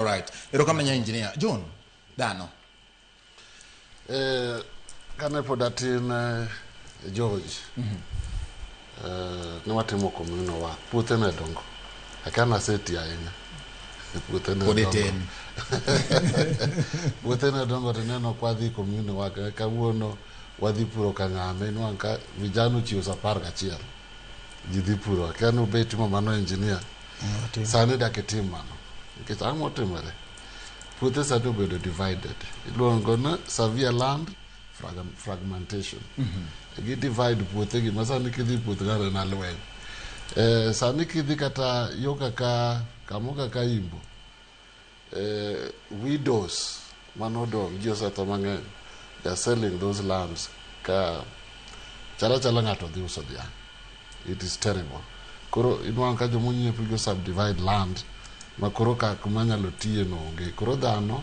All right. Erokamanya engineer John Dano. Kane pod atin George. Ne watimo komino wa puothe ne dongo. Akana seti ahinya. Puothe ne dongo. Puothe ne dongo to neno kwadhi komino wa kawuono wadhi puro kang'ame nwang' ka vijana ochiwo sa 11 ji dhi puro kano bet mano engineer sani dak itim mano nikech ang'o otimore puothe sani obedo divided iluongo ni severe land fragmentation gi divide puothe gi masani kidhi puoth ng'ano na lweny sani kidhi kata yo kaka kamo kaka Imbo widows manodong ji osetho mang'eny. They are selling those lands ka chala ng'ato dhi uso dhiang'. It is terrible. Koro inwang' ka jomonyiepo go subdivide land ma koro ka kuma nyalo tiye no onge. Koro dhano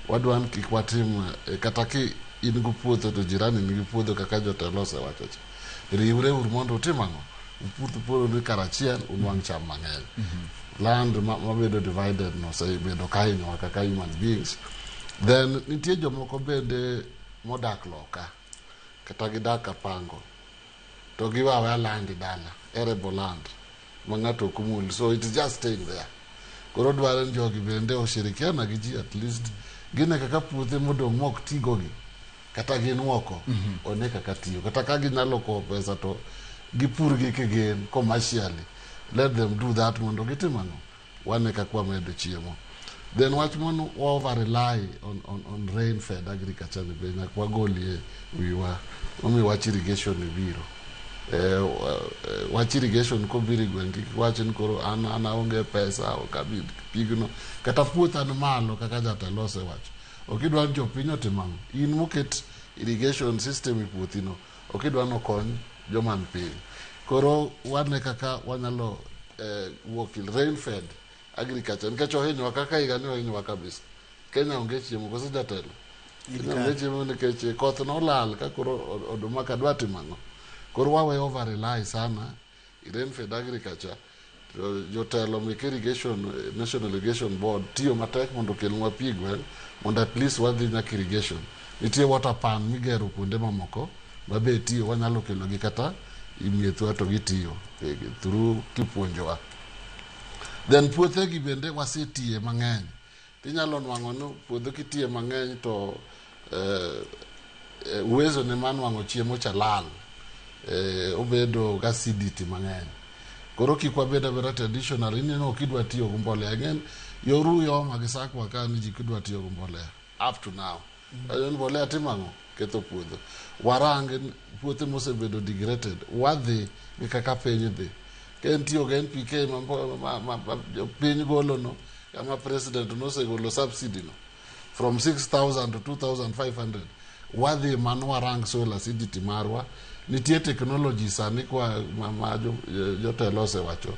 wadwan kik watim kata ki in go puodho to jirani nigi puodho kaka jotelo osewacho cha. Riwre ur mondo utim ang'o? Puodho ni karachiel unwang' cham mang'eny. Land mabedo divided no osebedo kahinyowa kaka human beings. Then nitie jomoko bende modak loka kata gidak apango to giwawe land dala arable land mang'ato kumul, so it is just staying there. Koro dwaro ni jogi bende oshirikiana gi ji at least gine kaka puothe modong' mok tigogi kata gin oko one kaka tiyo kata ka ginyalo kowo pesa to gipur gi kigen commercially. Let them do that mondo gitim ang'o wane kaka wamedo chiemo. Then wach mon over rely on rain fed agriculture ni be nyak wagolie wiwa omi wach irrigation ni biro wach irrigation ko biri gwengi wach ni koro ana onge pesa o kabid pigno kata puotha ni malo kaka jatelo osewach okidwa jopiny otimang'o in moket irrigation system i puothino okidwa nokony joman piny. Koro wane kaka wanyalo wuok rain fed agriculture nikech ohinyowa kaka higa ni ohinyowa kabisa. Kenya onge chiemo koso jatelo. Kenya onge chiemo nikech koth nolal ka koro oduma kadwa timang'o. Koro wawe over rely sana rain fed agriculture. Jotelo mek irrigation National Irrigation Board tiyo matek mondo kelnwa pi gweng' mondo at least wadhi nyaka irrigation. Nitie water pan migero kuonde mamoko mabe tiyo wanyalo kelogi kata imiethwa to gitiyo through kipuonjowa. Then puothe gi bende wasetiye mang'eny. Tinyalo nwang'o no puodho kitiye mang'eny to uwezo ne manwang'o chiemo cha lal. Obedo acidity mang'eny. Koro kik wabeda bera traditional ineno kidwa tiyo gi mbolea again yoru yo magisakwa ka ni ji kidwa tiyo gi mbolea up to now. Mbolea timang'o ketho puodho. Warang puothe mosebedo degraded wadhi gi kaka piny dhi. Tiyo ga NPK piny golo no kama president no segolo subsidy no from 6,000 to 2,500 wadhi mano warang soil acidity marwa. Nitie technology sani kwa jotelo osewacho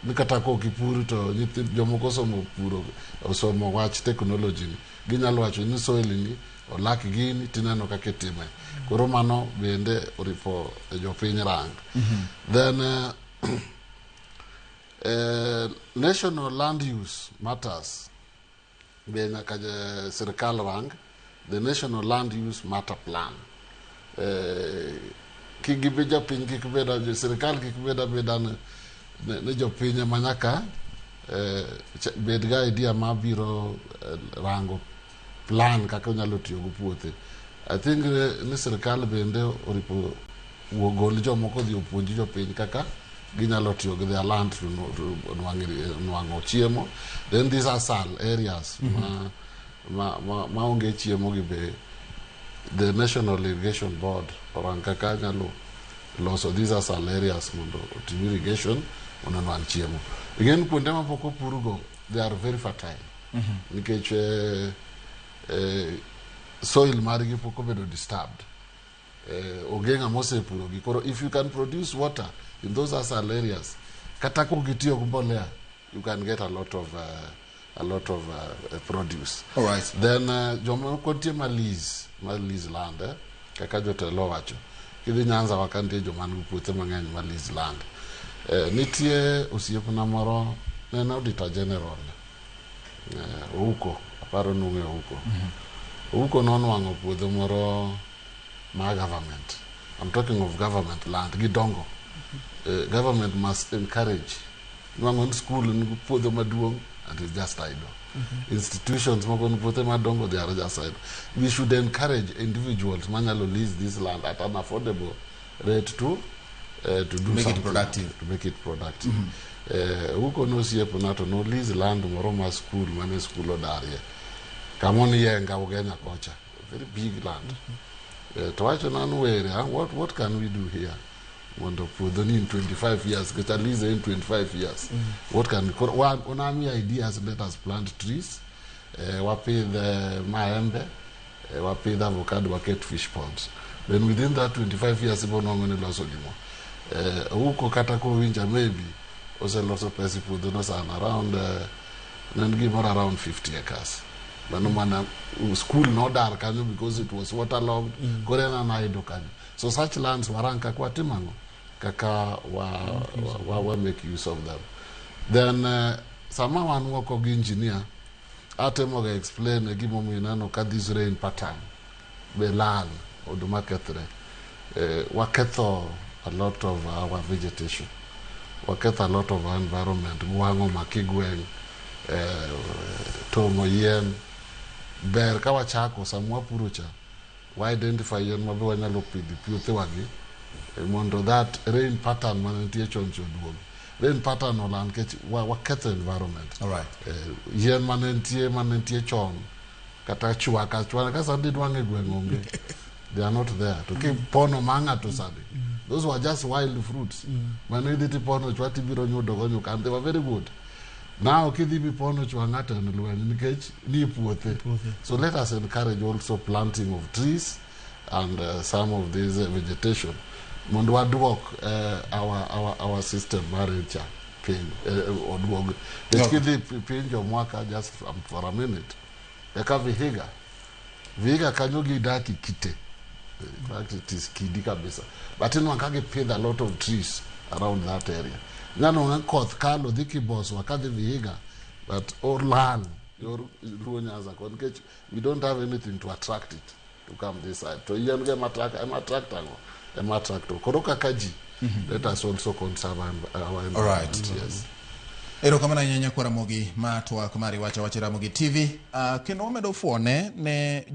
ni kata ko kipur to jomoko somo puro osomo wach technology ni ginyalo wacho ni soil ni olak gini tineno kaka itime. Koro mano bende oripo jopiny rang. Then national land use matters be nyaka sirkal rang the national land use matter plan. Kigibe jopiny kik beda sirkal kik beda ne jopiny manyaka bed ga idea mabiro rango plan kaka nyalo tiyo gi puothe. I think ni sirkal bende oripo gol jomoko dhi opuonji jopiny kaka ginyalo tiyo gi their land to nwang'o chiemo. Then these are sal areas ma onge chiemo gi be the National Irrigation Board orang kaka nyalo loso these are sal areas mondo otim irrigation mondo nwang' chiemo. Again kuonde ma pok opurgo they are very fertile nikech soil margi pok obedo disturbed. Onge ng'ama osepuro gi. Koro if you can produce water in those asal areas kata ko gitiyo gi mbolea you can get a lot of produce. All right. Then jomoko tie malis land kaka jotelo wacho kidhi Nyanza wakantie joman gi puothe mang'eny malis land. Nitie osiepna moro neno auditor general Ouko aparo nung'e Ouko. Ouko nonwang'o puodho moro ma government. I'm talking of government land gidongo. Government must encourage. Nwang'o school ni puodho maduong' and it's just idle. Institutions moko ni puothe madongo, they are just idle. We should encourage individuals manyalo lease this land at an affordable rate to do make something, it productive. to make it productive. Ouko no siepo nato no lease land moro ma school mane school odarie. Kamoni yenga ugenya kocha. Very big land. To wacho nanu were, what can we do here? Mondo puodho ni in 25 years, get at least in 25 years. What can one onami ideas? Let us plant trees. Wapid maembe, wapid avocado, waket fish ponds. Then within that 25 years, ibo nongoni loso limo. Ouko kata ko winja maybe ose loso pesi puodho no sana around around 50 acres. Manumana school no dar kanyo because it was waterlogged. Korena na ido kanyo. So such lands waranka kwa timango kaka wa make use of them. Then sama wan wako gi engineer atemo ga explain gimo minano ka this rain pattern be lan oduma kethre waketho a lot of our vegetation, waketho a lot of our environment, wango makigwen tomo yen ber ka wachako samwa purocha wa identify yen mabe wanyalo pidhi puothe wagi mondo that rain pattern manentie choncho duogo. Rain pattern olan kech waketho environment. All right. Yen manentie chon kata chwaka ka sandi dwange gwengonge. They are not there to keep pono manga to sadi. Those were just wild fruits. Manediti pono chwati biro nyudo gonyo kan, they were very good. Now kidhi bi pono chwangata nlwen nikech ni puothe. So let us encourage also planting of trees and some of this vegetation. Mondo wadwok our system maricha pin odwog. Kidhi pinjo mwaka just for a minute. Eka Vihiga kanyo gidaki kite. In fact, it is kidi kabisa. But in Wakage paid a lot of trees around that area. Nano koth kalo diki boss wakade Vihiga, but all land your ruonyaza konke. We don't have anything to attract it to come this side. So you get attract koroka kaji. Let us also conserve our environment. All right. Yes. Ero kamana nyanya kwa ramogi matwa kumari wacha wachira mogi TV. Kendo medo fuone ne